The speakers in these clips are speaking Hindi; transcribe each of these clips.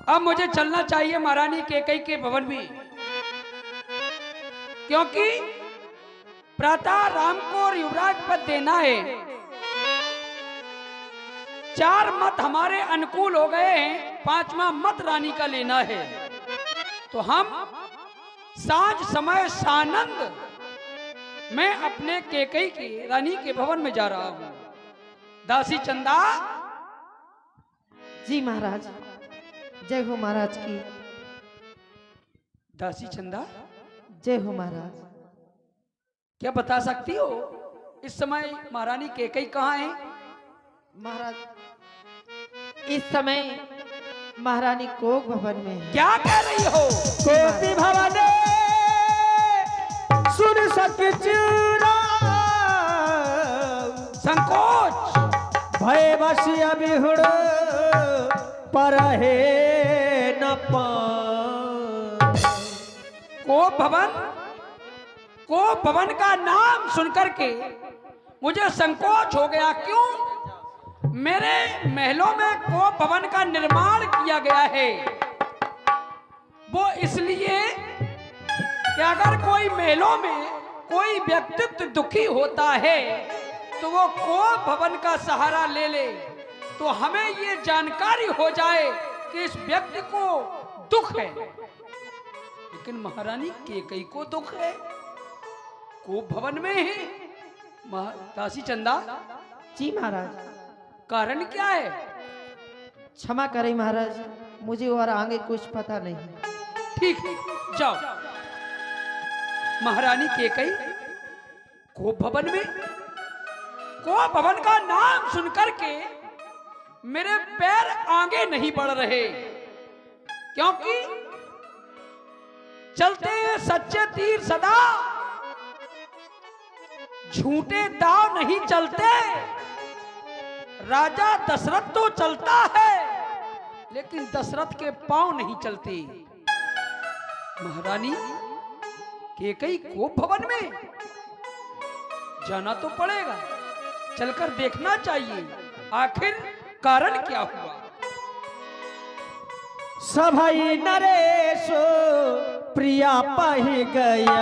अब मुझे चलना चाहिए महारानी कैकेयी के भवन में, क्योंकि प्रातः राम को युवराज पद देना है। 4 मत हमारे अनुकूल हो गए हैं, 5वां मत रानी का लेना है। तो हम सांझ समय सानंद मैं अपने कैकेयी की रानी के भवन में जा रहा हूं। दासी चंदा। जी महाराज, जय हो महाराज की। दासी चंदा, जय हो महाराज। क्या बता सकती हो इस समय महारानी कैकेयी कहाँ है? महाराज, इस समय महारानी कोक भवन में है। क्या कह रही हो? कोटि भवन सुन सके चूरा, संकोच भय बस अभिहुड़ पर है न को भवन का नाम सुनकर के मुझे संकोच हो गया। क्यों? मेरे महलों में को भवन का निर्माण किया गया है, वो इसलिए कि अगर कोई महलों में कोई व्यक्तित्व दुखी होता है तो वो को भवन का सहारा ले ले, तो हमें ये जानकारी हो जाए कि इस व्यक्ति को दुख है। लेकिन महारानी कैकेयी को दुख है, को भवन में है। दासी चंदा। जी महाराज। कारण क्या है? क्षमा करें महाराज, मुझे और आगे कुछ पता नहीं। ठीक है, जाओ। महारानी कैकेयी को भवन में, को भवन का नाम सुनकर के मेरे पैर आगे नहीं बढ़ रहे, क्योंकि चलते हैं सच्चे तीर सदा, झूठे दाव नहीं चलते। राजा दशरथ तो चलता है, लेकिन दशरथ के पांव नहीं चलते। महारानी कैकेयी को भवन में जाना तो पड़ेगा, चलकर देखना चाहिए आखिर कारण क्या हुआ। सभई नरेश प्रिया पही गया,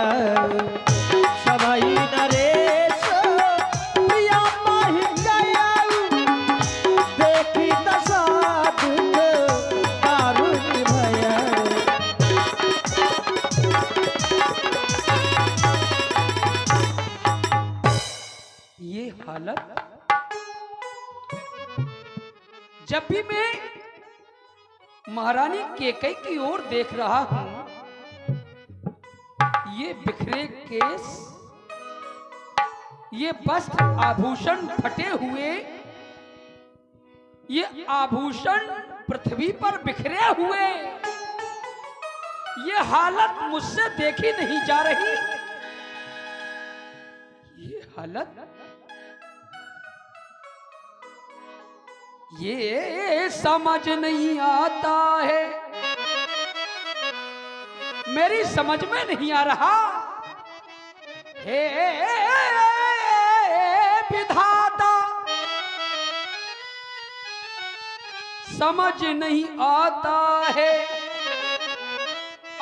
सभई नरेश प्रिया पही गया, देखी दशा दुख दारुण भया। ये हालत जब भी मैं महारानी कैकेयी की ओर देख रहा हूं, ये बिखरे केस, ये वस्त्र आभूषण फटे हुए, ये आभूषण पृथ्वी पर बिखरे हुए, ये हालत मुझसे देखी नहीं जा रही। ये हालत, ये समझ नहीं आता है, मेरी समझ में नहीं आ रहा। हे विधाता, समझ नहीं आता है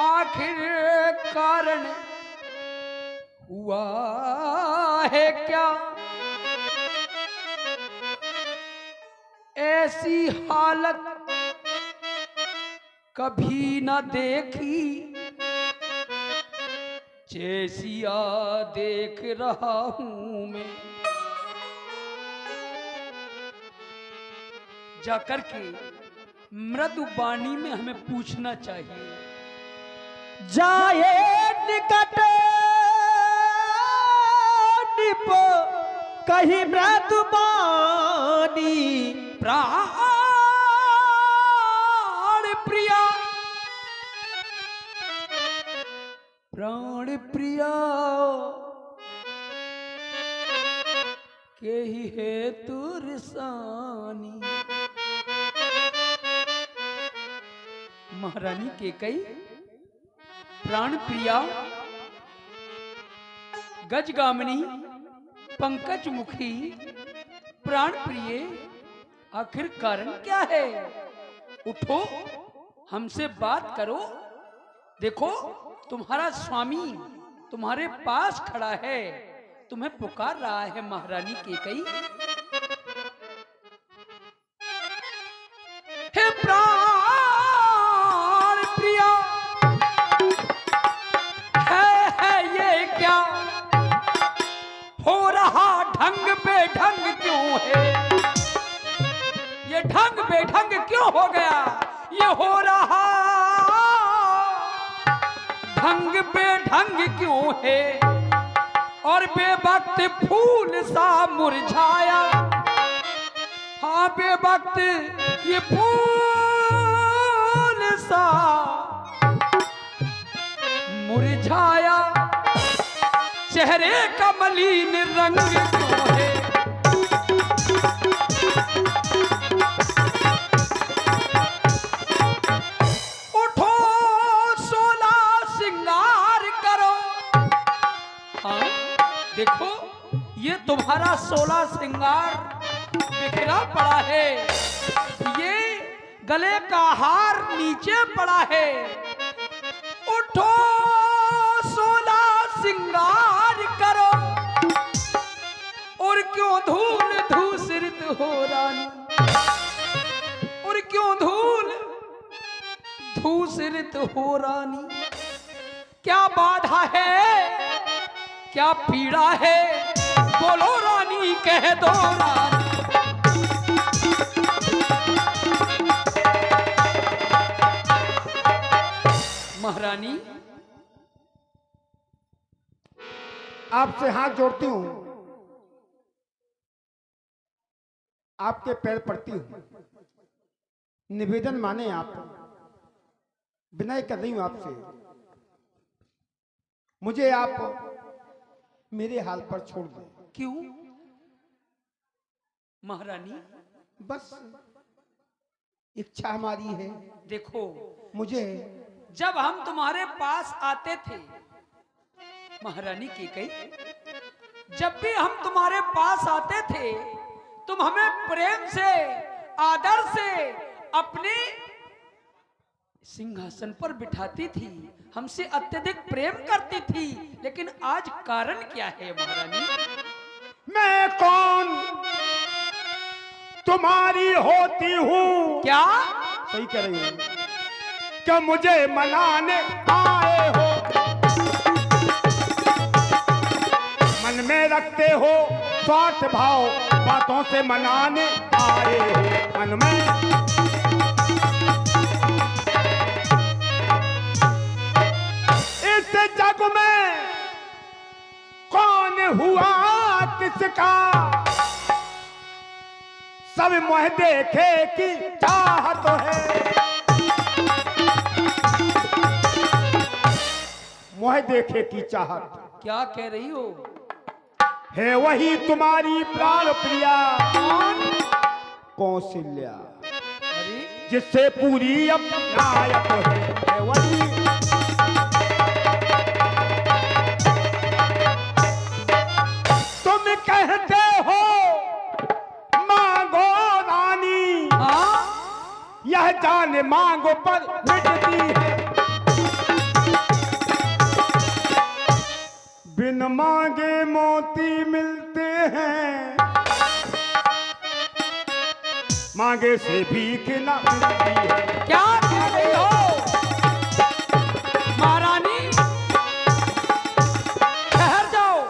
आखिर कारण हुआ है क्या। ऐसी हालत कभी न देखी, जैसिया देख रहा हूं मैं। जाकर के मृदु वाणी में हमें पूछना चाहिए। जाए निकट निप कहीं मृदु वाणी, प्राण प्रिया, प्राण प्रिया के ही है तुरसानी। महारानी कैकेयी प्राण प्रिया, गजगामिनी, पंकज मुखी, प्राण प्रिय, आखिर कारण क्या है? उठो, हमसे बात करो। देखो तुम्हारा स्वामी तुम्हारे पास खड़ा है, तुम्हें पुकार रहा है महारानी कैकेयी। हे प्राण प्रिया, है ये क्या हो रहा? ढंग बेढंग क्यों है? ये ढंग बेढंग क्यों हो गया? ये हो रहा ढंग बेढंग क्यों है? और बेवक्त फूल सा मुरझाया, हाँ बेवक्त ये फूल सा मुरझाया, चेहरे का मलिन रंग क्यों है? उठो 16 श्रृंगार करो। हाँ देखो ये तुम्हारा 16 श्रृंगार बिखरा पड़ा है, ये गले का हार नीचे पड़ा है। उठो 16 श्रृंगार करो, और क्यों धूल धूसरित हो रानी, और क्यों धूल धूसरित हो रानी? क्या बाधा है, क्या पीड़ा है? बोलो रानी, कह दो रानी। महारानी आपसे हाथ जोड़ती हूँ, आपके पैर पड़ती हूँ, निवेदन माने आप, विनय कर रही हूँ आपसे। मुझे आप मेरे हाल पर छोड़ दें। क्यों महारानी? बस इच्छा हमारी है। देखो मुझे जब हम तुम्हारे पास आते थे महारानी कैकेयी, जब भी हम तुम्हारे पास आते थे तुम हमें प्रेम से आदर से अपने सिंहासन पर बिठाती थी, हमसे अत्यधिक प्रेम करती थी। लेकिन आज कारण क्या है महारानी? मैं कौन तुम्हारी होती हूँ? क्या सही कह रही हूँ। क्या मुझे मनाने आए हो? मन में रखते हो स्वार्थ भाव, बातों से मनाने आए हो मन में। इस जग में कौन हुआ किसका, सब मोह देखे की चाहत है। मोह देखे की चाहत। क्या कह रही हो? है वही तुम्हारी प्राण प्रिया कौन? कौशल्या, अरे जिससे पूरी अपनायत है वही। तुम कहते हो मांगो रानी, हाँ यह जान मांगो पर मिटती है। बिन मांगे मोती मिलते हैं, मांगे से भीख ना मिलती है। क्या कह रही हो महारानी? ठहर जाओ।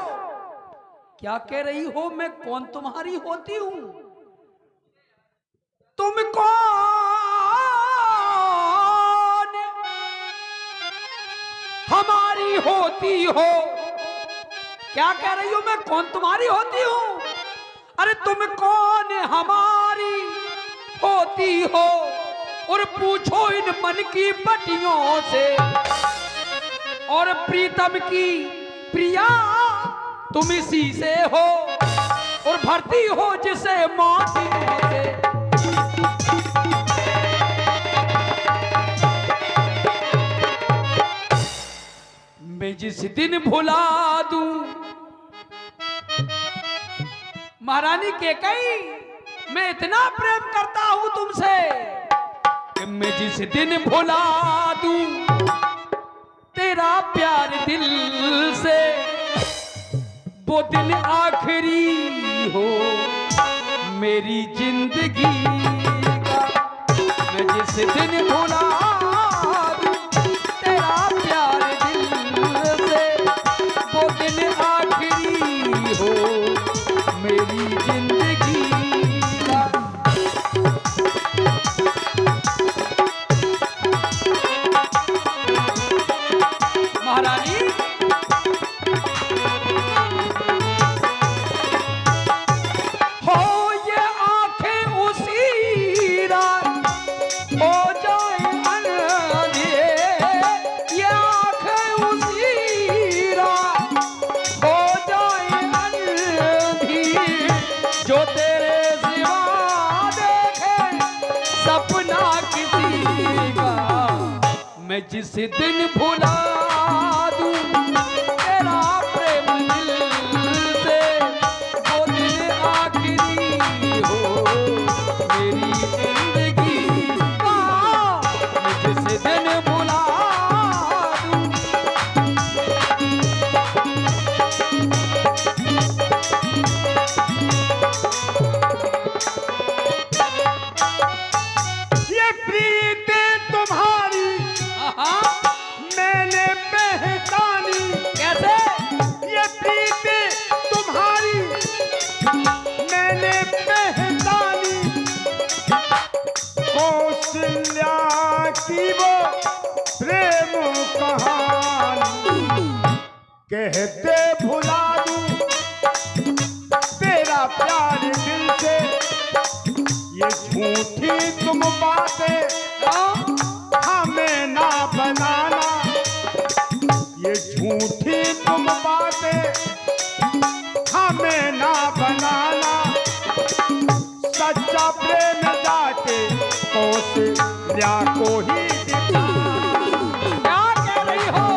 क्या कह रही हो? मैं कौन तुम्हारी होती हूँ? तुम कौन हमारी होती हो? क्या कह रही हो? मैं कौन तुम्हारी होती हूँ? अरे तुम कौन हमारी होती हो? और पूछो इन मन की पटियों से, और प्रीतम की प्रिया तुम इसी से हो, और भरती हो जिसे मोतियों से। मैं जिस दिन भुला दूं महारानी कैकेयी, मैं इतना प्रेम करता हूं तुमसे कि मैं जिस दिन भुला दूं तेरा प्यार दिल से, वो दिन आखिरी हो मेरी जिंदगी का। मैं जिस दिन भुला दूं तेरा प्यार दिल से, वो दिन आखिरी हो मेरी जिंदगी का। महारानी हो ये आंखें उसी रात हो जाए अंधेरे, ये आंखें उसी रात हो जाए अंधी, जो तेरे सिवा देखे सपना किसी का। मैं जिस दिन भुला दूं तेरा प्रेम दिल से, वो दिन आखिरी हो मेरी जिंदगी का। मैं जिस दिन भुला दूं ये प्रीत तुम्हारी मैंने पहचानी, कैसे? ये प्रीत तुम्हारी मैंने पहचानी, कौशल्या की वो प्रेम कहानी। कहते भुला दूं तेरा प्यार दिल से, ये झूठी तुम बातें हमें ना बनाना, ये झूठी तुम बातें हमें ना बनाना। सच्चा प्रेम जाके कौशल्या को ही दिखा। क्या कह रही हो?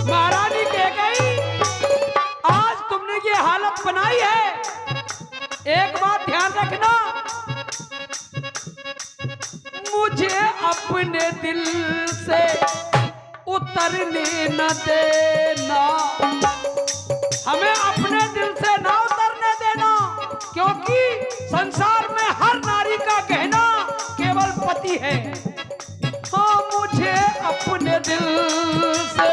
महारानी कह गई आज तुमने ये हालत बनाई है, एक बात ध्यान रखना, मुझे अपने दिल से उतरने न देना, हमें अपने दिल से ना उतरने देना, क्योंकि संसार में हर नारी का कहना केवल पति है। हाँ, मुझे अपने दिल से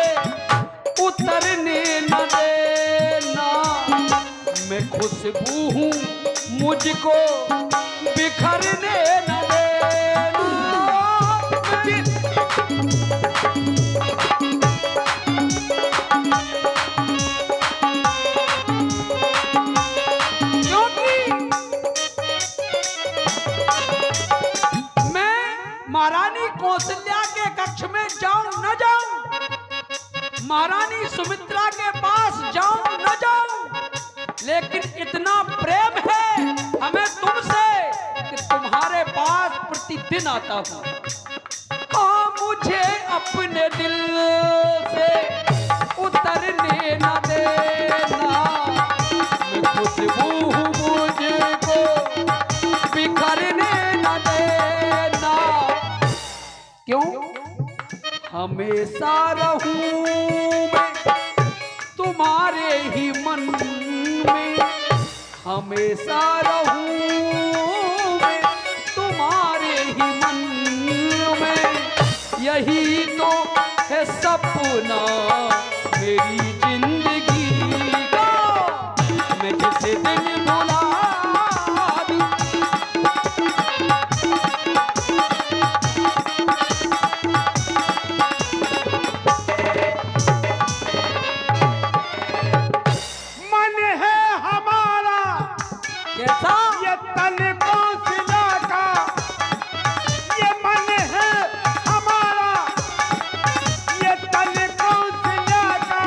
उतरने न देना, मैं खुशबू हूँ मुझको बिखरने न देना। क्योंकि मैं महारानी कौशल्या के कक्ष में जाऊं न जाऊं, महारानी सुमित्रा के पास जाऊं न जाऊं, लेकिन इतना प्रेम है हमें तुमसे कि तुम्हारे पास प्रतिदिन आता हूं। हाँ, मुझे अपने दिल से उतरने न देना, मैं खुशबू हूँ मुझको बिखरने न देना। क्यों? हमेशा रहूं मैं तुम्हारे ही मन में, हमेशा रहूं मैं तुम्हारे ही मन में, यही तो है सपना मेरी जिंदगी का। मैं जिस दिन भुला दूं मन है हमारा कैसा? ये तन कौशल्या का, ये मन है हमारा, ये तन कौशल्या का।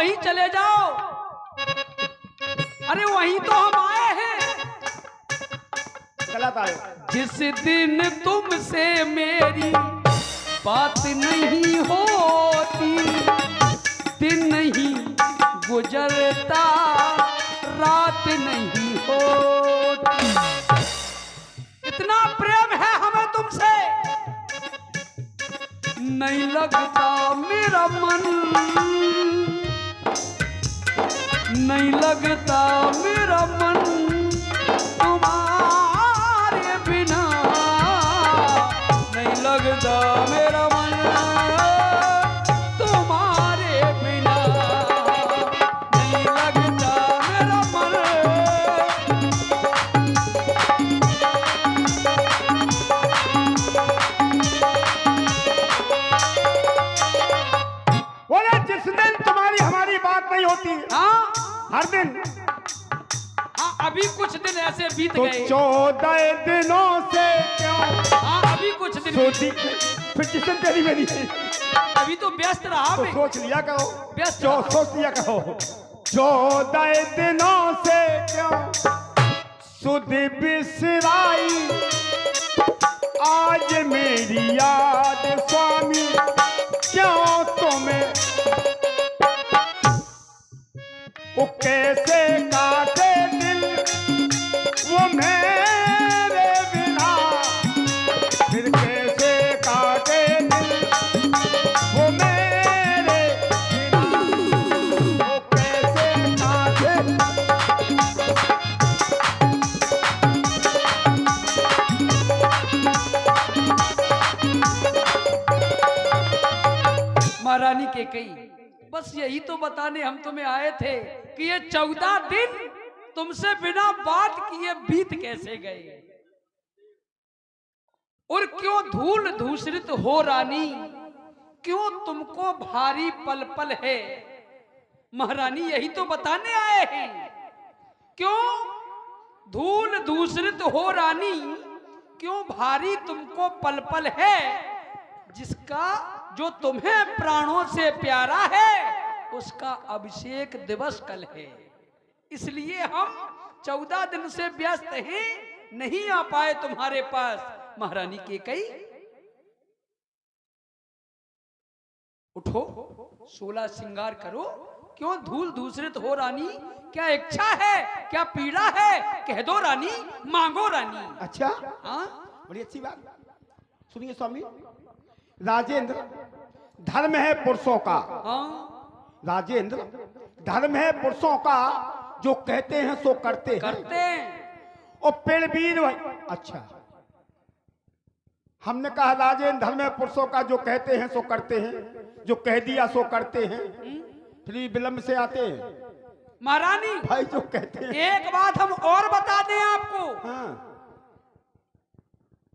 वहीं चले जाओ। अरे वहीं तो हम आए हैं। गलत आए। जिस दिन तुमसे मेरी बात नहीं होती, दिन नहीं गुजरता, रात नहीं होती। इतना प्रेम है हमें तुमसे, नहीं लगता मेरा मन, नहीं लगता मेरा मन तुम्हारे बिना, नहीं लगता मेरा मन तुम्हारे बिना, नहीं लगता मेरा मन। बोले जिस दिन तुम्हारी हमारी बात नहीं होती, हाँ हर दिन, हाँ अभी कुछ दिन ऐसे बीत तो गए। 14 दिनों से क्यों हाँ अभी कुछ दिन सोची, फिर जिस दिन तेरी मेरी है, अभी तो व्यस्त रहा तो मैं। सोच लिया करो, व्यस्त जो सोच लिया करो। 14 दिनों से क्यों सुध बिसराई, आज मेरी याद स्वामी क्यों तुम्हें, वो कैसे काटे दिल वो मेरे बिना, फिर कैसे काटे दिल वो मेरे बिना, वो कैसे काटे। महारानी कैकेयी, बस यही तो बताने हम तुम्हें आए थे कि ये 14 दिन तुमसे बिना बात किए बीत कैसे गए, और क्यों धूल धूसरित हो रानी, क्यों तुमको भारी पल पल है। महारानी यही तो बताने आए हैं, क्यों धूल धूसरित हो रानी, क्यों भारी तुमको पल पल है, जिसका जो तुम्हें प्राणों से प्यारा है उसका अभिषेक दिवस कल है। इसलिए हम 14 दिन से व्यस्त हैं, नहीं आ पाए तुम्हारे पास। महारानी कैकेयी उठो, 16 श्रृंगार करो, क्यों धूल धूसरित हो रानी, क्या इच्छा है, क्या पीड़ा है, कह दो रानी, मांगो रानी। अच्छा, हाँ बड़ी अच्छी बात। सुनिए स्वामी, राजेंद्र धर्म है पुरुषों का, हाँ राजेंद्र धर्म है पुरुषों का, जो कहते हैं सो करते करते हैं। हैं। और पेड़ बीर भाई, अच्छा हमने कहा राजेंद्र धर्म है पुरुषों का, जो कहते हैं सो करते हैं, जो कह दिया सो करते हैं, फिर विलंब से आते हैं। महारानी भाई जो कहते हैं, एक बात हम और बता दें आपको, हाँ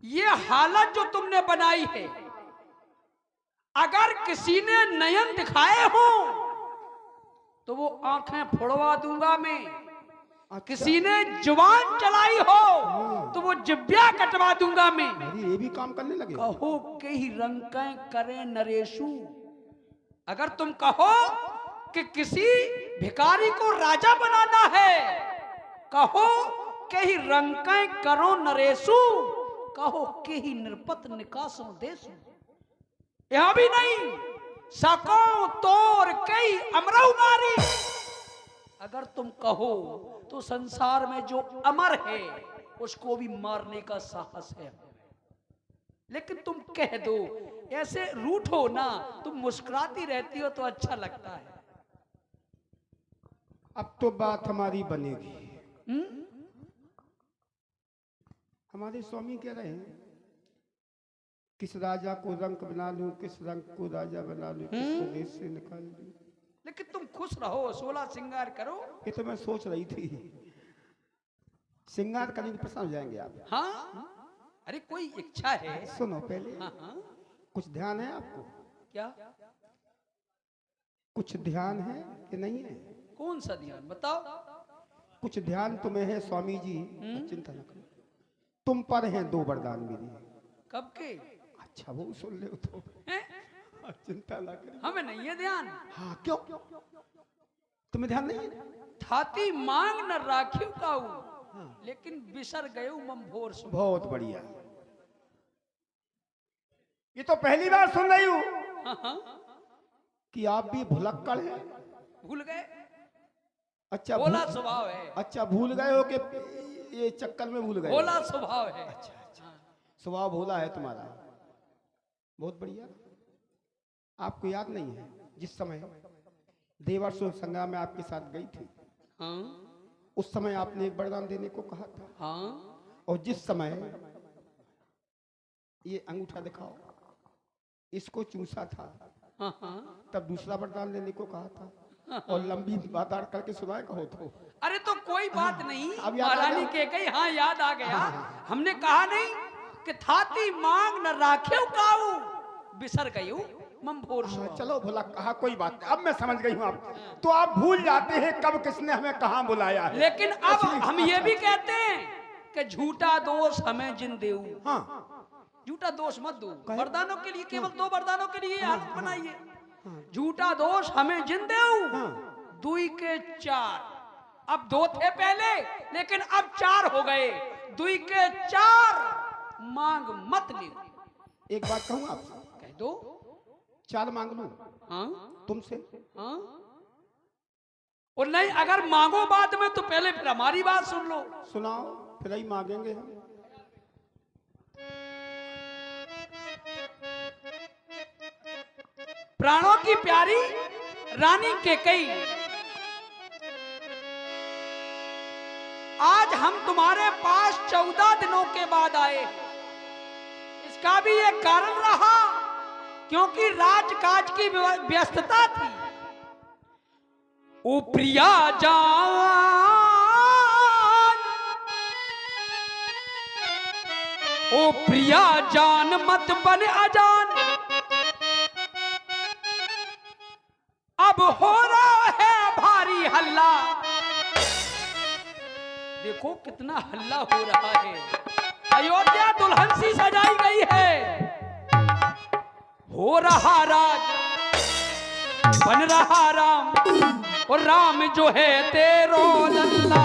ये हालत जो तुमने बनाई है, अगर किसी ने नयन दिखाए हो तो वो आंखें फोड़वा दूंगा मैं। किसी ने जुबान चलाई हो तो वो जिब्या कटवा दूंगा मैं। अरे ये भी काम करने लगे। कहो कई रंकें करे नरेशु, अगर तुम कहो कि किसी भिखारी को राजा बनाना है, कहो कई रंकें करो नरेशु, कहो कई निरपत निकासो देशु। यह भी नहीं, सको तोर कई अमरऊ मारी, अगर तुम कहो तो संसार में जो अमर है उसको भी मारने का साहस है। लेकिन तुम कह दो, ऐसे रूठो ना, तुम मुस्कुराती रहती हो तो अच्छा लगता है। अब तो बात हमारी बनेगी। हमारे स्वामी कह रहे हैं किस राजा को रंक बना लूं, किस रंग को राजा बना लूं, किस प्रदेश से निकाल लूं। लेकिन तुम खुश रहो, 16 श्रृंगार करो। ये तो मैं सोच रही थी, श्रृंगार करने प्रसन्न हो जाएंगे आप। हाँ, अरे कोई इच्छा है? सुनो पहले, हाँ हाँ, कुछ ध्यान है आपको? क्या कुछ ध्यान है कि नहीं है? कौन सा ध्यान बताओ? कुछ ध्यान तुम्हें है स्वामी जी, चिंता न करो। तुम पर हैं 2 वरदान मेरी। कब के? अच्छा वो सुन ले तो हैं? चिंता ना करो। हमें नहीं है ध्यान। हाँ क्यों? तुम्हें ध्यान नहीं है? थाती मांग न राखियो काऊ, लेकिन बिसर गयो मम भोर सो। बहुत बढ़िया। ये तो पहली बार सुन रही हूँ कि आप भी भुलक्कड़ हैं। भूल गए? अच्छा भोला स्वभाव है। अच्छा भूल गए हो कि ये चक्कर में भूल गए? भोला स्वभाव है। अच्छा स्वभाव भोला है तुम्हारा, बहुत बढ़िया। आपको याद नहीं है जिस समय देवासुर संग्राम में आपके साथ गई थी, हाँ उस समय आपने एक वरदान देने को कहा था, हाँ और जिस समय ये अंगूठा दिखाओ इसको चूसा था, हाँ हाँ। तब दूसरा वरदान देने को कहा था, और लंबी बात करके सुनाए कहो तो। अरे तो कोई बात नहीं, अब याद आ महारानी गया? के गई, हाँ याद आ गया। हमने कहा नहीं कि थाती मांग न राखे काऊ, बिसर गई मम भोर सो। चलो भुला कहा, कोई बात नहीं, अब मैं समझ गई हूँ। आप तो आप भूल जाते हैं कब किसने हमें कहाँ बुलाया है। लेकिन अब हम ये भी कहते हैं कि झूठा दोष हमें जिन देऊ। हाँ झूठा दोष मत दो, वरदानों के लिए, केवल 2 वरदानों के लिए हालत बनाइए। झूठा दोष हमें जिन देऊ, दुई के 4। अब 2 थे पहले, लेकिन अब 4 हो गए। दुई के 4 मांग मत ले। एक बात कहूँ आपसे? कह दो। 4 मांग लूं हाँ तुमसे? हाँ। और नहीं अगर मांगो बाद में तो पहले फिर हमारी बात सुन लो। सुनाओ, फिर ही मांगेंगे हम। प्राणों की प्यारी रानी केकई, आज हम तुम्हारे पास 14 दिनों के बाद आए। इसका भी एक कारण रहा, क्योंकि राजकाज की व्यस्तता थी। ओ प्रिया जान, ओ प्रिया जान मत बन अजान, अब हो रहा है भारी हल्ला। देखो कितना हल्ला हो रहा है। अयोध्या दुल्हन सी सजाई गई है। हो रहा राज, बन रहा राम, और राम जो है तेरो लल्ला।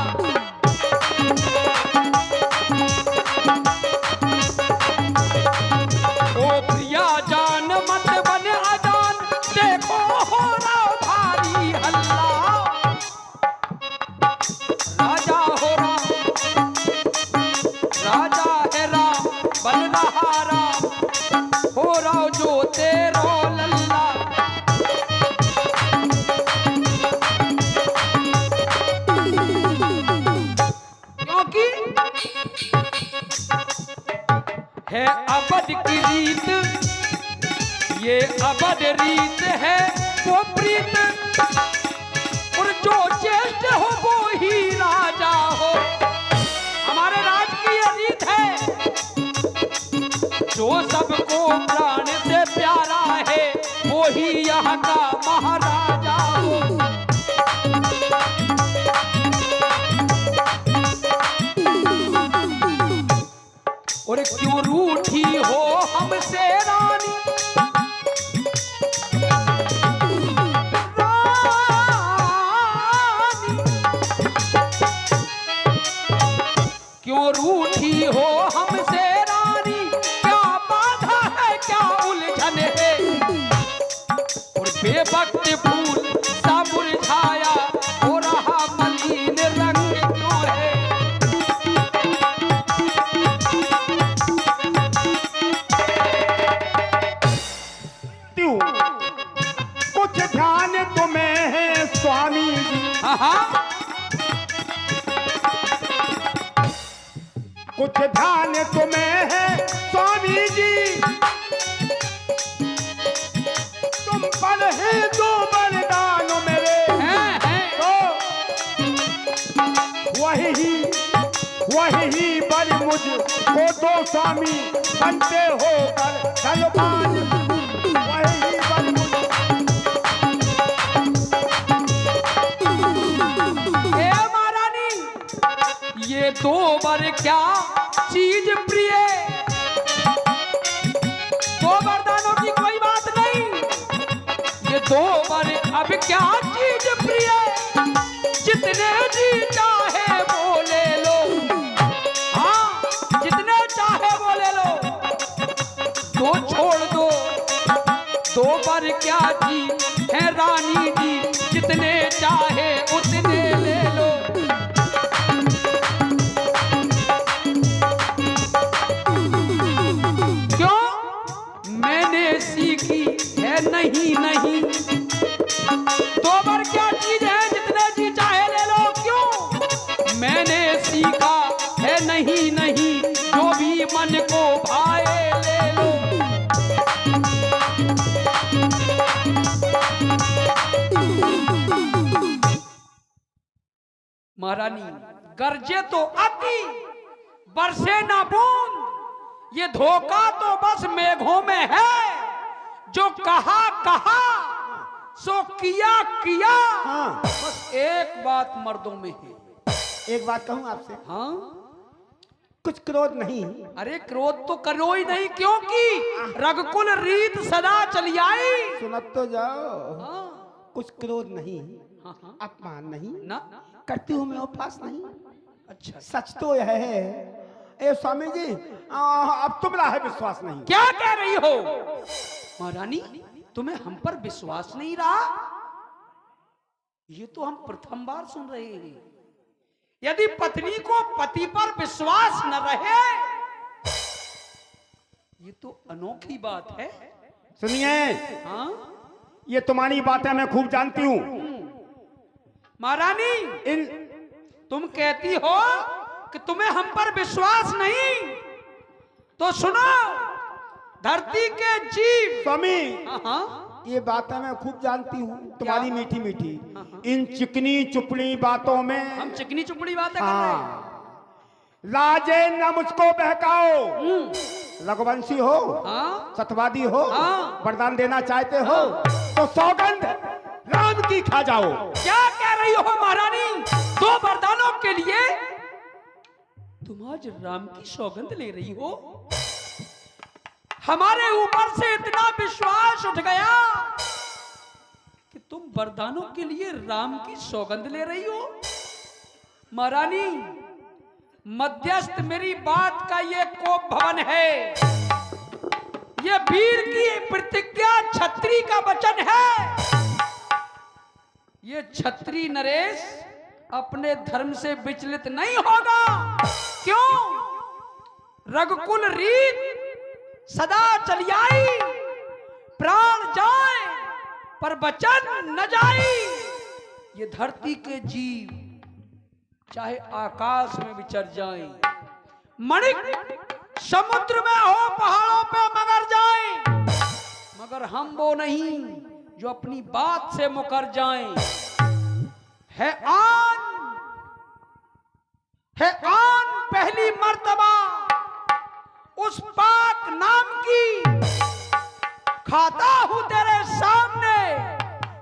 ओ प्रिया जान मत बन अजान, देखो हो रहा भारी हल्ला। राजा हो राम, राजा है राम, बन रहा राम, हो रहा जो तेरो लल्ला। क्योंकि है अबद की रीत, ये अबद रीत है वो प्रीत, और जो ज्येष्ठ हो वो ही राजा हो। हमारे राज की ये रीत है, जो सबको प्राण से प्यारा है वो ही यहाँ का महाराजा हो। और क्यों रूठी हो हमसे रानी, क्यों रूठी हो हमसे रानी, क्या बाधा है क्या उलझन है, और बेवक्त फूल सा मुरझाया हो रहा मलिन रंग क्यों है। क्यों कुछ ध्यान तुम्हें है स्वामी जी, हाँ कुछ ध्यान तुम्हें है स्वामी जी, तुम पर है 2 वरदान मेरे, तो वही बर मुझको 2 स्वामी बनते हो कर सलमान, वही बर मुझ। ये 2 वर क्या चीज प्रिय, 2 वरदानों की कोई बात नहीं। ये 2 वर अब क्या चीज प्रिय, क्या जी है रानी जी, जितने चाहे उतने ले लो। क्यों? मैंने सीखी है नहीं नहीं, दो बार क्या चीज है, जितने जी चाहे ले लो। क्यों? मैंने सीखा है नहीं नहीं, जो भी मन को भाए ले लो। महारानी, गरजे तो अति बरसे ना बूंद, ये धोखा तो बस मेघों में है। जो कहा कहा सो किया किया, हाँ, बस एक बात मर्दों में है। एक बात कहूं आपसे, हाँ, कुछ क्रोध नहीं। अरे क्रोध तो करो ही नहीं, क्योंकि रघुकुल रीत सदा चली आई। सुनत तो जाओ। हाँ, कुछ क्रोध नहीं, हाँ, हाँ, अपमान नहीं, ना, करती हूँ मैं उपवास नहीं। अच्छा, सच तो यह है। ए स्वामी जी, अब तुम्हारा है विश्वास नहीं। क्या कह रही हो महारानी? तुम्हें हम पर विश्वास नहीं रहा? ये तो हम प्रथम बार सुन रहे हैं। यदि पत्नी को पति पर विश्वास न रहे, ये तो अनोखी बात है। सुनिए, हाँ ये तुम्हारी बातें मैं खूब जानती हूँ। महारानी, इन तुम कहती हो कि तुम्हें हम पर विश्वास नहीं, तो सुनो धरती के जीव। स्वामी, हाँ, हाँ, ये बातें मैं खूब जानती हूँ तुम्हारी मीठी मीठी। हाँ। इन चिकनी चुपड़ी बातों में हम चिकनी चुपड़ी बातें कर रहे हैं। हाँ, लाजे न मुझको बहकाओ। रघुवंशी हो, हाँ, सतवादी हो, हाँ। वरदान देना चाहते हो तो सौगंध राम की खा जाओ। क्या कह रही हो महारानी? दो वरदानों के लिए तुम आज राम की सौगंध ले रही हो? हमारे ऊपर से इतना विश्वास उठ गया कि तुम वरदानों के लिए राम की सौगंध ले रही हो। महारानी, मध्यस्थ मेरी बात का ये कोप भवन है, ये वीर की प्रतिज्ञा, छत्री का वचन है। ये छत्री नरेश अपने धर्म से विचलित नहीं होगा। क्यों? रघुकुल रीत सदा चली आई, प्राण जाए पर वचन न जाए। ये धरती के जीव चाहे आकाश में विचर जाएं, मणिक समुद्र में हो, पहाड़ों पे मगर जाएं, मगर हम वो नहीं जो अपनी बात से मुकर जाएं। है आन पहली मर्तबा उस पाक नाम की, खाता हूं तेरे सामने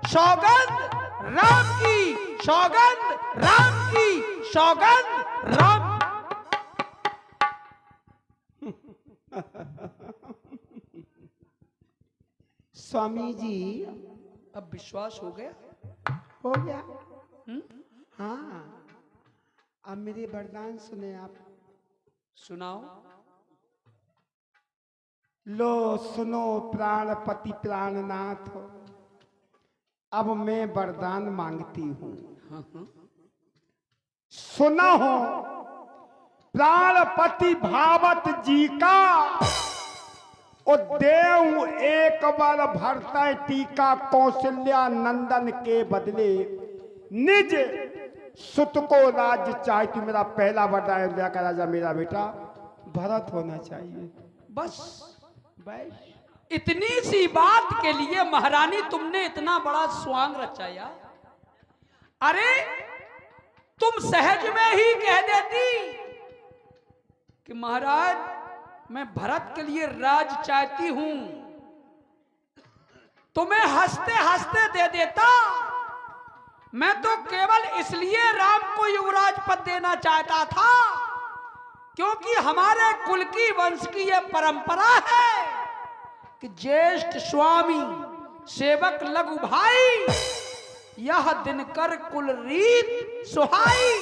सौगंध राम की, सौगंध राम की, सौगंध राम। स्वामी जी, अब विश्वास हो गया? हो गया। हाँ, अब मेरे वरदान सुने आप। सुनाओ। लो सुनो प्राणपति प्राणनाथ, अब मैं वरदान मांगती हूँ। सुना हो प्राणपति भावत जी का, ओ देव एक बार भरता टीका, कौशल्या नंदन के बदले निज सुत को राज्य चाहे। तू मेरा पहला वरदान दिया का राजा मेरा बेटा भरत होना चाहिए। बस बस इतनी सी बात के लिए महारानी तुमने इतना बड़ा स्वांग रचाया? अरे तुम सहज में ही कह देती कि महाराज मैं भरत के लिए राज चाहती हूं, तुम्हें हंसते हंसते दे देता। मैं तो केवल इसलिए राम को युवराज पद देना चाहता था क्योंकि हमारे कुल की वंश की यह परंपरा है कि ज्येष्ठ स्वामी सेवक लघु भाई, यह दिनकर कुल रीत सुहाई।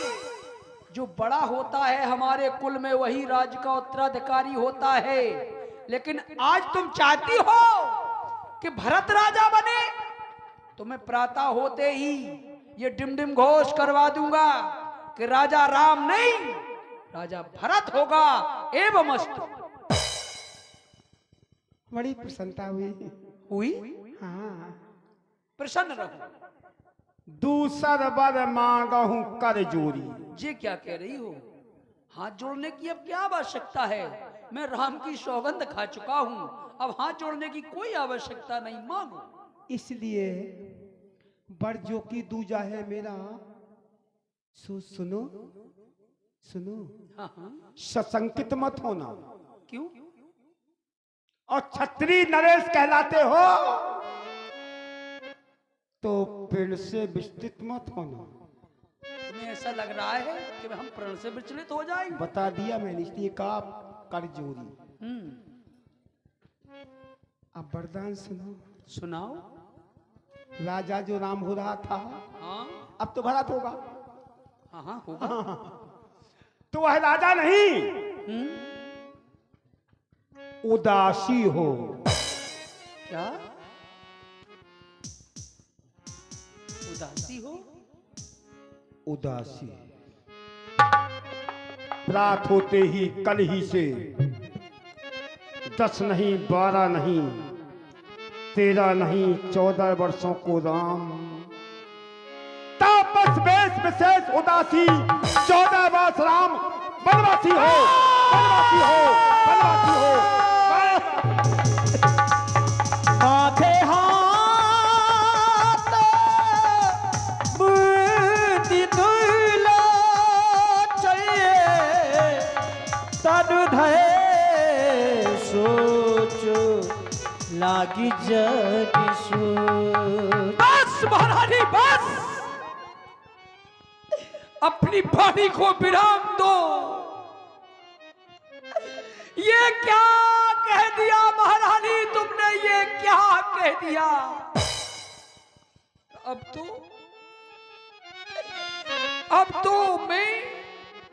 जो बड़ा होता है हमारे कुल में वही राज्य का उत्तराधिकारी होता है। लेकिन आज तुम चाहती हो कि भरत राजा बने तो मैं प्रातः होते ही ये डिमडिम घोष करवा दूंगा कि राजा राम नहीं, राजा भरत होगा। एवं अस्तु। बड़ी प्रसन्नता हुई? हाँ। प्रसन्न रहो। दूसर बर मांगहूं कर जोरी। ये क्या कह रही हो? हाथ जोड़ने की अब क्या आवश्यकता है? मैं राम की सौगंध खा चुका हूं, अब हाथ जोड़ने की कोई आवश्यकता नहीं। मांगो। इसलिए बर जो की दूजा है मेरा, सुनो सुनो, हाँ हाँ। सशंकित मत होना। क्यों? और छत्री नरेश कहलाते हो तो पेड़ से विस्तृत मत होना। तुम्हें ऐसा लग रहा है कि हम प्रण से विचलित हो जाएंगे? बता दिया मैंने, इसलिए कहा कर जोरी। अब वरदान सुनो। सुनाओ। राजा जो राम हो रहा था, हाँ अब तो भरत होगा। हाँ हाँ होगा। तो वह राजा नहीं, उदासी हो। क्या? उदासी हो? उदासी। रात होते ही कल ही से 10 नहीं 12 नहीं 13 नहीं 14 वर्षों को राम तापस वेश विशेष उदासी 14 वर्ष राम वनवासी हो, वनवासी हो, वनवासी हो। माथे हाथ बुद्धि दुला चाहिए तनु धय सोचो लागी जग सोच। बस महारानी बस, अपनी वाणी को विराम दो। ये क्या कह दिया महारानी तुमने? ये क्या कह दिया? अब तो मैं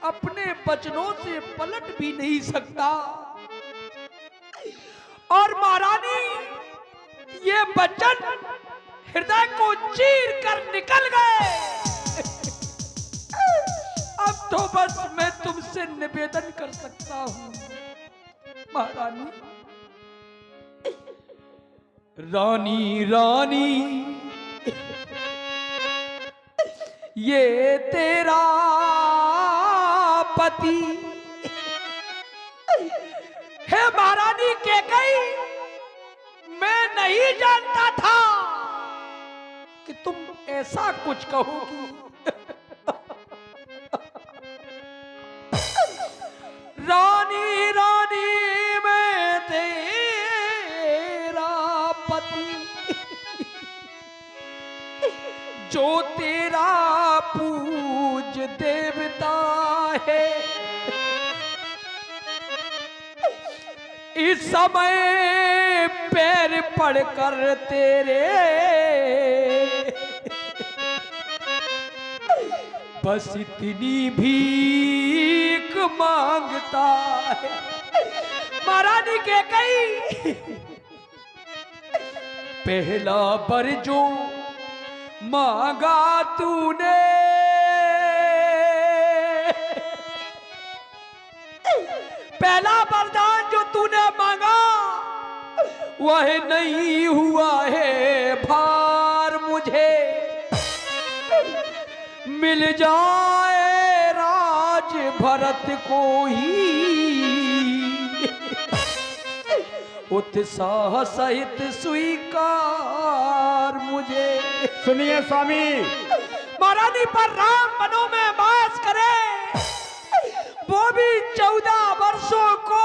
अपने वचनों से पलट भी नहीं सकता। और महारानी ये वचन हृदय को चीर कर निकल गए। अब तो बस मैं तुमसे निवेदन कर सकता हूं महारानी। रानी रानी ये तेरा पति है महारानी के गई। मैं नहीं जानता था कि तुम ऐसा कुछ कहोगी। रानी रानी मैं तेरा पति जो तेरा पूज देवता है, इस समय पैर पड़कर तेरे बस इतनी भीख मांगता है। महारानी के कई पहला बर जो मांगा तूने, पहला वरदान जो तूने मांगा वह नहीं हुआ है भार। मुझे मिल जाए राज भरत को ही उत्साह सहित स्वीकार मुझे। सुनिए स्वामी, महारानी पर राम मनों में वास करे, वो भी 14 वर्षों को।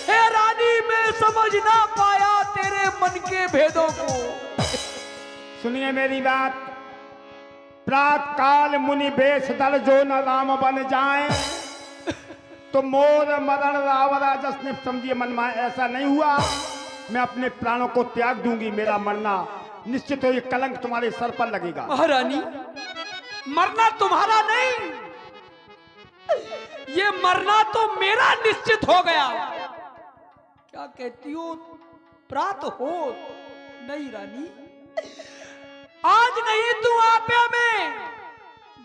हे रानी मैं समझ ना पाया तेरे मन के भेदों को। सुनिए मेरी बात। प्रात काल मुनि बेश दल जो न राम बन जाए तो मोर मरण रावरा जसने समझिए मन में ऐसा नहीं हुआ। मैं अपने प्राणों को त्याग दूंगी। मेरा मरना निश्चित हो, ये कलंक तुम्हारे सर पर लगेगा। महारानी मरना तुम्हारा नहीं, ये मरना तो मेरा निश्चित हो गया। क्या कहती हो? प्रात हो नहीं रानी, आज नहीं तू आपे में,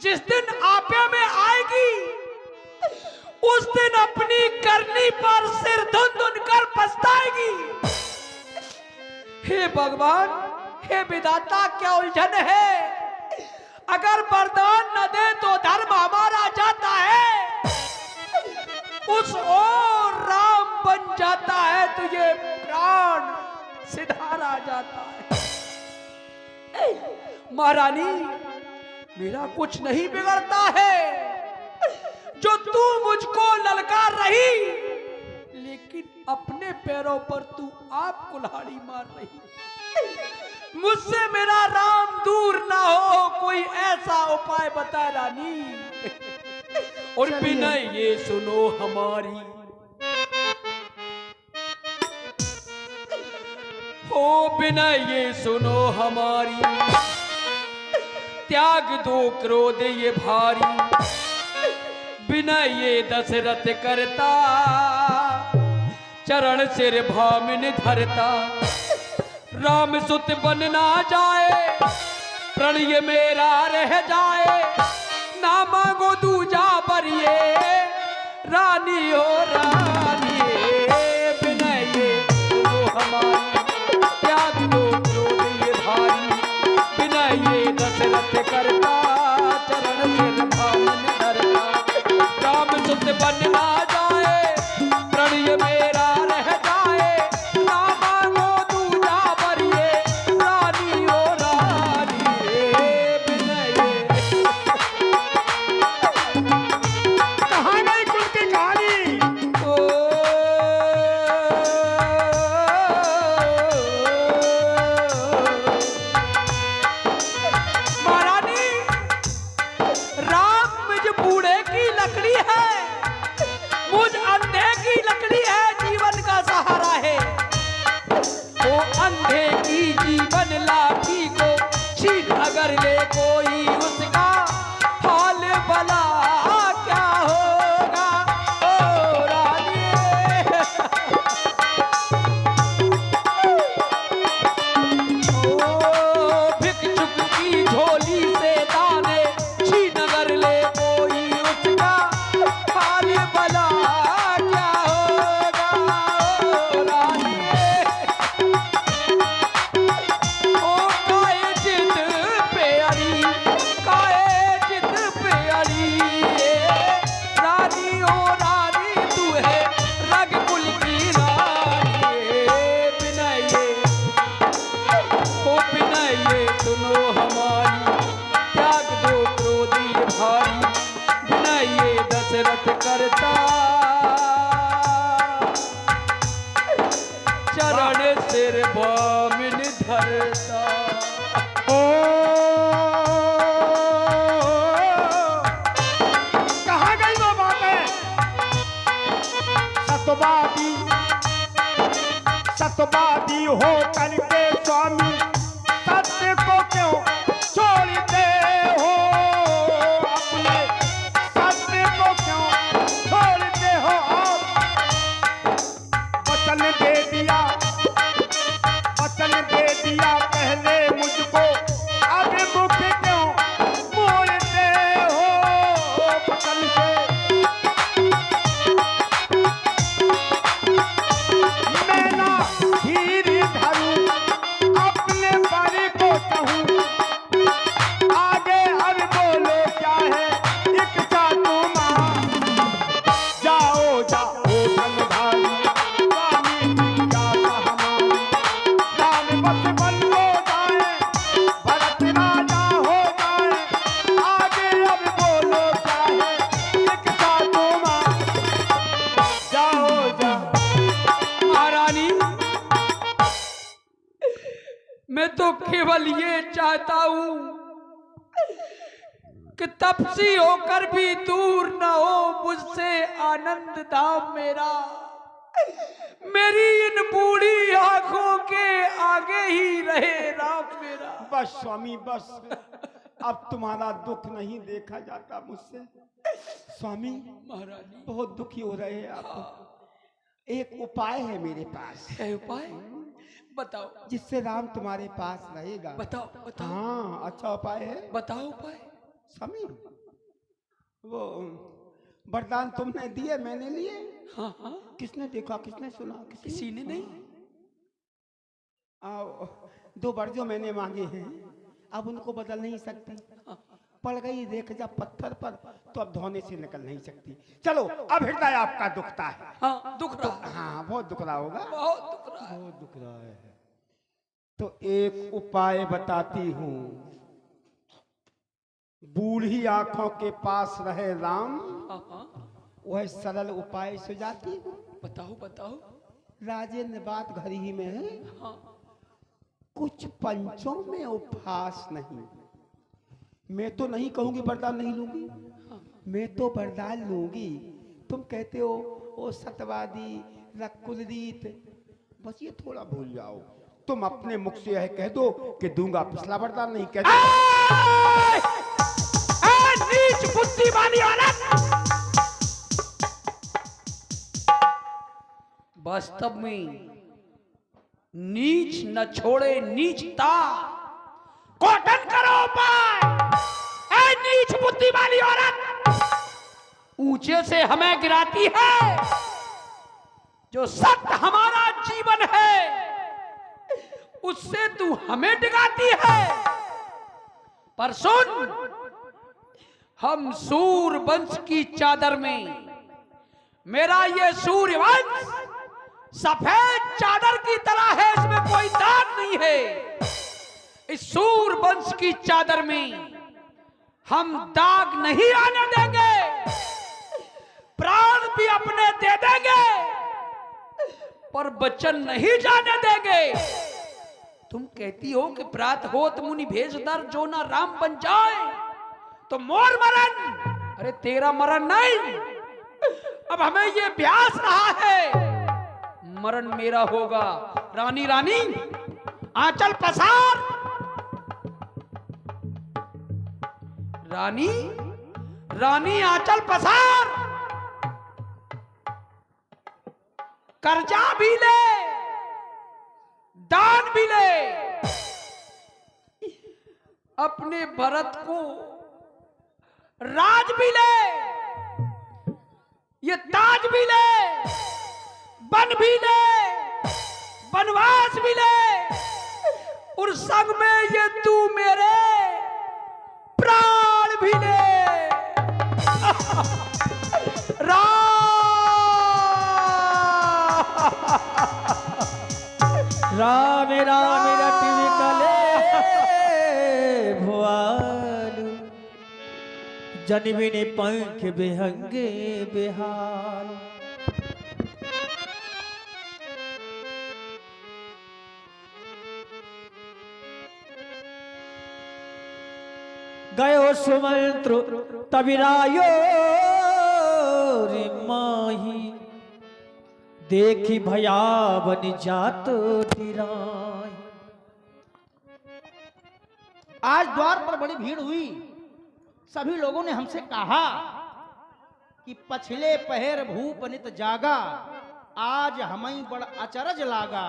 जिस दिन आपे में आएगी उस दिन अपनी करनी पर सिर धुन धुन कर पछताएगी। हे भगवान, हे विधाता, क्या उलझन है। अगर वरदान न दे तो धर्म हमारा जाता है, उस ओर राम बन जाता है तो ये प्राण सिधारा जाता है। महारानी, मेरा कुछ नहीं बिगड़ता है जो तू मुझको ललकार रही, लेकिन अपने पैरों पर तू आप कुल्हाड़ी मार रही। मुझसे मेरा राम दूर ना हो, कोई ऐसा उपाय बता रानी। और बिना ये सुनो हमारी, हो बिना ये सुनो हमारी, त्याग दो क्रोध ये भारी, बिना ये दशरथ करता, चरण सिर भामिन धरता। राम सुत बन ना जाए, प्रण ये मेरा रह जाए, ना मांगो दूजा बरिए, रानी हो रानी। बिना ये सुनो हमारी, त्याग दो क्रोध ये भारी, बिना ये दशरथ करता, चरण सिर भामिन धरता। राम सुत बन ना जाए, प्रण ये मेरा रह जाए, ना मांगो दूजा बरिए, रानी हो रानी। बिना ये कहाँ गई कुल की कहानी? महारानी, राम मुझ बूढ़े की लकड़ी है, मुझ अंधे की लकड़ी है, जीवन का सहारा है। वो अंधे की जीवन लाठी को छीन अगर ले कोई, उसका हाल भला क्या होगा। ओ रानी, ओ भिक्षुक की झोली से दाने छीन अगर ले कोई, उसका हाल भला क्या होगा। ओ रानी, ओ काए जिद पे अड़ी, काए जिद पे अड़ी, रानी ओ रानी तू है रग कुल की रानी। बिना ये, ओ बिना ये सुनो हमारी, त्याग दो क्रोध ये भारी, बिना ये दशरथ करता, चरण सिर भामिन धरता। ओ कहाँ गई वो बातें? सतवादी सतवादी हो करके स्वामी, सत्य को क्यों छोड़ते हो? अपने सत्य को क्यों छोड़ते हो आप? वचन दे दिया, वचन दे दिया पहले मुझको, अब मुख क्यों मोड़ते हो? वचन से मैं ना धीर धरूं, अपने बारे को कहूं, आगे अब बोलो क्या है इच्छा तुम्हारी। जाओ जाओ धनधारी, स्वामी जिज्ञासा हमारी, राम बस बन हो जाए, भरत राजा हो जाए, आगे अब बोलो क्या है इच्छा तुम्हारी। जाओ जाओ। महारानी, मैं तो केवल ये चाहता हूं कि तपसी होकर भी दूर न हो मुझसे आनंद धाम मेरा, मेरी इन बूढ़ी आंखों के आगे ही रहे राम मेरा। बस स्वामी बस, अब तुम्हारा दुख नहीं देखा जाता मुझसे। स्वामी महारानी, बहुत दुखी हो रहे हैं आप। एक उपाय है मेरे पास। है उपाय? बताओ जिससे राम तुम्हारे पास रहेगा। बताओ बताओ हाँ, अच्छा उपाय है। बताओ उपाय। स्वामी, वो वरदान तुमने दिए, मैंने लिए। हाँ हाँ, किसने देखा, किसने सुना? किसी ने नहीं। आओ, 2 बार जो मैंने मांगे हैं अब उनको बदल नहीं सकती। पड़ गई रेख जब पत्थर पर तो अब धोने से निकल नहीं सकती। चलो, अब हृदय आपका दुखता है। हाँ, दुख रहा है, हाँ, बहुत दुख रहा होगा। बहुत दुख रहा है। बहुत दुख रहा है। तो एक उपाय बताती हूँ। बूढ़ी आंखों के पास रहे राम, हाँ हाँ, वह सरल उपाय सुझाती हूँ। बताओ बताओ। राजेंद्र, बात घर ही में है। हाँ, कुछ पंचों में उपहास नहीं। मैं तो नहीं कहूंगी वरदान नहीं लूंगी, मैं तो वरदान लूंगी। तुम कहते हो ओ सतवादी रकुलरीत, बस ये थोड़ा भूल जाओ। तुम अपने मुख से यह कह दो कि दूंगा, पिछला वरदान नहीं कह दो। नीच बुद्धि वाली औरत, वास्तव में नीच न छोड़े नीचता, कौटन करो उपाय। ऐ नीच बुद्धि वाली औरत, ऊंचे से हमें गिराती है, जो सत्य हमारा जीवन है उससे तू हमें डिगाती है। पर सुन, हम सूर वंश की चादर में, मेरा ये सूर्य वंश सफेद चादर की तरह है, इसमें कोई दाग नहीं है। इस सूर वंश की चादर में हम दाग नहीं आने देंगे, प्राण भी अपने दे देंगे, पर वचन नहीं जाने देंगे। तुम कहती हो कि प्रात होत मुनि भेष दर, जो ना राम बन जाए तो मोर मरण। अरे तेरा मरण नहीं, अब हमें ये अभ्यास रहा है, मरण मेरा होगा। रानी रानी आंचल पसार, रानी रानी आंचल पसार, कर्जा भी ले, दान भी ले, अपने भरत को राज भी ले, ये ताज भी ले, बन भी ले, वनवास भी ले, और संग में ये तू मेरे प्राण भी ले। राम राम रटविकले भुआलु, जनविने पंख बिहंगे बिहाल। गयो सुमंत्र तबिरायो माही, देखी भयावन जात डिराई। आज द्वार पर बड़ी भीड़ हुई। सभी लोगों ने हमसे कहा कि पछले पहर भूप नित जागा, आज हमें बड़ा अचरज लागा।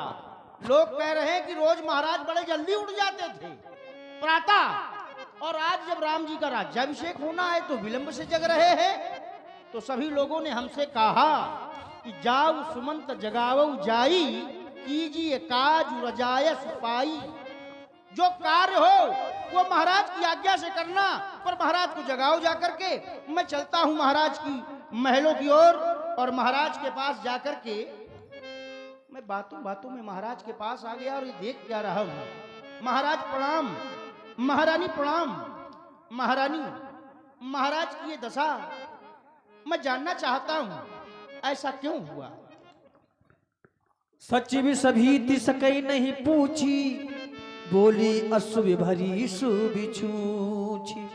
लोग कह रहे हैं कि रोज महाराज बड़े जल्दी उठ जाते थे प्रातः, और आज जब राम जी का राज्याभिषेक होना है तो विलंब से जग रहे हैं। तो सभी लोगों ने हमसे कहा कि जाऊ सुमंत जगावऊ जाई, कीजिए काज रजाय सिपाही। जो कार्य हो वो महाराज की आज्ञा से करना, पर महाराज को जगाओ जाकर के। मैं चलता हूं महाराज की महलों की ओर, और महाराज के पास जाकर के मैं बातों बातों में महाराज के पास आ गया और ये देख क्या रहा हूं। महाराज प्रणाम, महारानी प्रणाम। महारानी, महाराज की ये दशा मैं जानना चाहता हूं, ऐसा क्यों हुआ? सचिव सभी सकई नहीं पूछी, बोली असुभि भरी सुभि छूछी।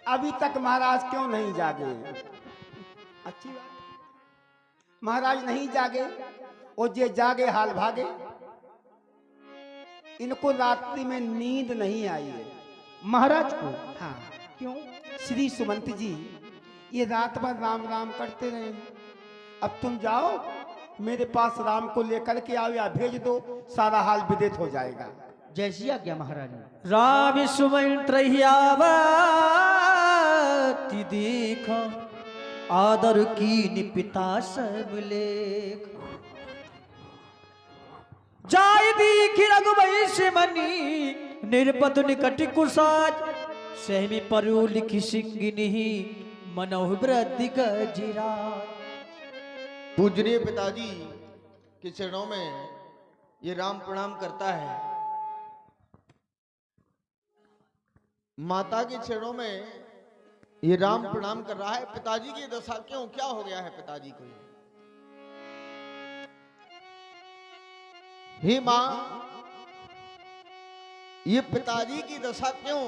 अभी तक महाराज क्यों नहीं जागे? अच्छी बात, महाराज नहीं जागे, और जे जागे हाल भागे। इनको रात्रि में नींद नहीं आई है। महाराज को? हाँ, क्यों? श्री सुमंत जी ये रात भर राम राम करते रहे। अब तुम जाओ मेरे पास राम को लेकर के आओ या भेज दो, सारा हाल विदित हो जाएगा। जैसी आज्ञा महारानी। राम सुमन त्रहियावती देखा, आदर की पिता सब लेख। जाय दीख रघुवंश मनी, निर्पतु निकट कुसाज। सहमी परु लिखि सिंगिनी, मनोह वृद्धि गजिरा। पूजनीय पिताजी के चरणों में ये राम प्रणाम करता है। माता के चरणों में ये राम प्रणाम कर रहा है। पिताजी की दशा क्यों, क्या हो गया है पिताजी को? हे मां, ये पिताजी की दशा क्यों?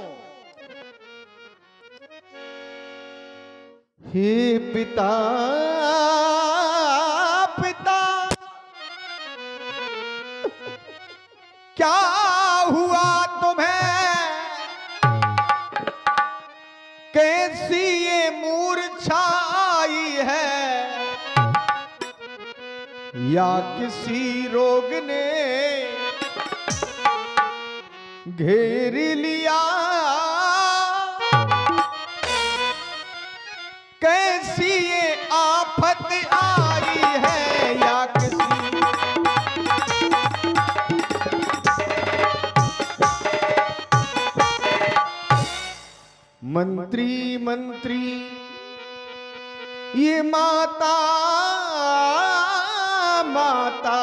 हे पिता पिता, क्या हुआ तुम्हें? कैसी ये मूर्छा आई है? या किसी रोग ने घेर लिया? कैसी ये आफत आई है? या किसी मंत्री मंत्री ये माता माता,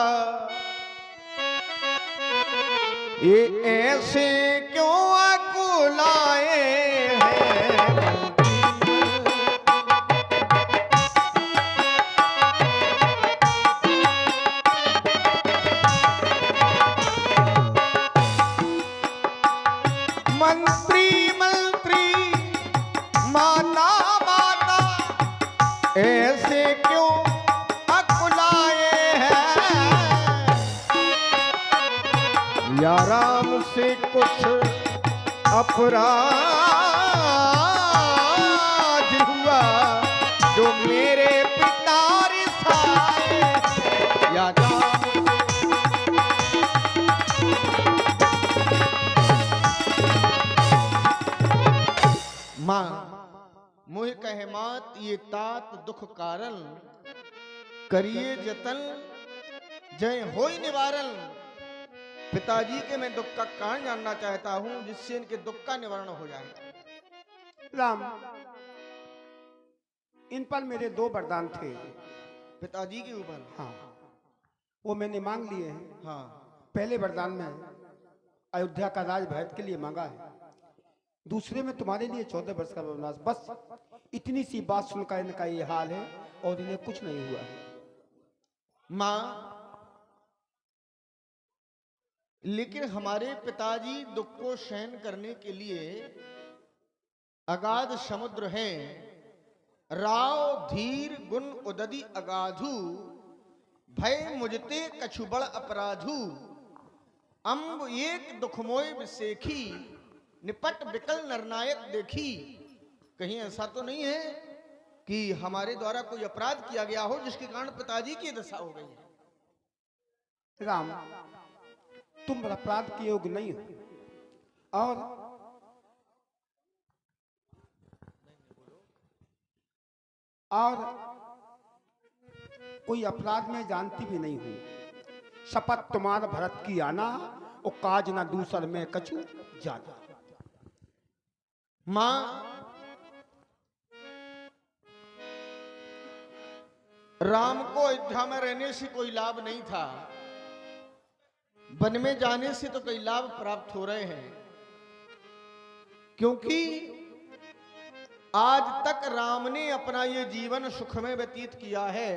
ये ऐसे क्यों अकुलाए हैं? मंत्री मंत्री माता माता, ऐसे क्यों अकुलाए हैं? या राम से कुछ अपराध हुआ जो मेरे पिता रिसाए? या राम मां मोह कहे मात, ये तात दुख कारण। करिए जतन जय होई निवारण। पिताजी के मैं दुख का कारण जानना चाहता हूं, जिससे इनके दुख का निवारण हो जाए। राम, इन पर मेरे 2 वरदान थे पिताजी के ऊपर? हाँ, वो मैंने मांग लिए हैं। हाँ। पहले वरदान में अयोध्या का राज भरत के लिए मांगा है, दूसरे में तुम्हारे लिए 14 वर्ष का वनवास। बस इतनी सी बात सुनकर इनका ये हाल है और इन्हें कुछ नहीं हुआ है। मां, लेकिन हमारे पिताजी दुख को सहन करने के लिए अगाध समुद्र हैं। राव धीर गुण उदधि अगाधु, भय मुझते कछु बड़ अपराधु। अम्ब एक दुखमोय विसेखी, निपट विकल नरनायक देखी। कहीं ऐसा तो नहीं है कि हमारे द्वारा कोई अपराध किया गया हो जिसके कारण पिताजी की दशा हो गई है? राम, तुम अपराध के योग्य नहीं हो और कोई अपराध में जानती भी नहीं हूं। शपथ तुम्हारा भरत की आना और काज ना दूसर में कछु जाना। मां, राम को अयोध्या में रहने से कोई लाभ नहीं था, वन में जाने से तो कई लाभ प्राप्त हो रहे हैं। क्योंकि आज तक राम ने अपना ये जीवन सुख में व्यतीत किया है,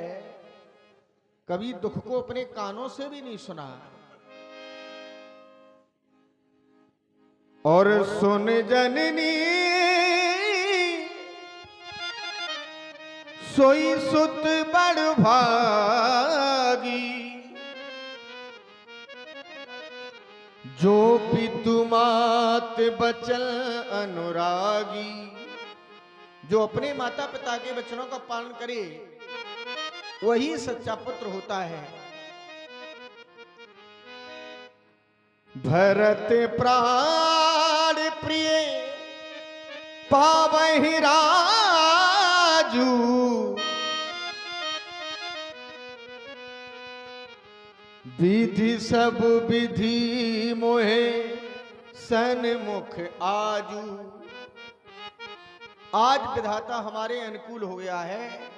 कभी दुख को अपने कानों से भी नहीं सुना। और सुन जननी सोई सुत बड़ भागी, जो पितु मात बचन अनुरागी। जो अपने माता पिता के वचनों का पालन करे वही सच्चा पुत्र होता है। भरत प्राण प्रिय पावहि राजू, विधि सब विधि मोहे सन्मुख आजू। आज विधाता हमारे अनुकूल हो गया है।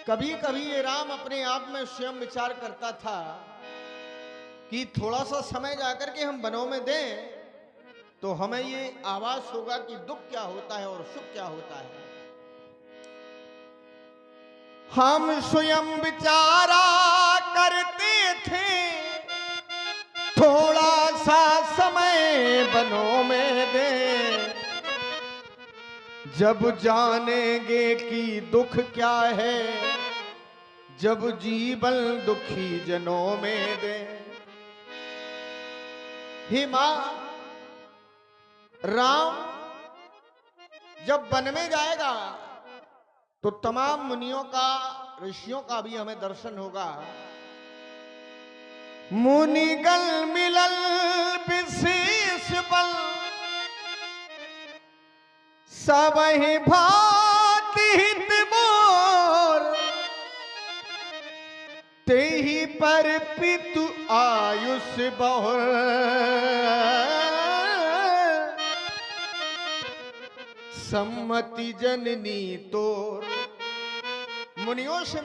कभी कभी ये राम अपने आप में स्वयं विचार करता था कि थोड़ा सा समय जाकर के हम वनों में दें तो हमें ये आवाज होगा कि दुख क्या होता है और सुख क्या होता है। हम स्वयं विचारा करते थे थोड़ा सा समय वनों में दें, जब जानेंगे कि दुख क्या है, जब जीवन दुखी जनों में दे। हे मां, राम जब वन में जाएगा तो तमाम मुनियों का, ऋषियों का भी हमें दर्शन होगा। मुनिगल मिलल विशेष बल, सबहि भांति हित मोर, तेहि पर पितु आयुष बहुल, सम्मति जननी तोर। मुनियों से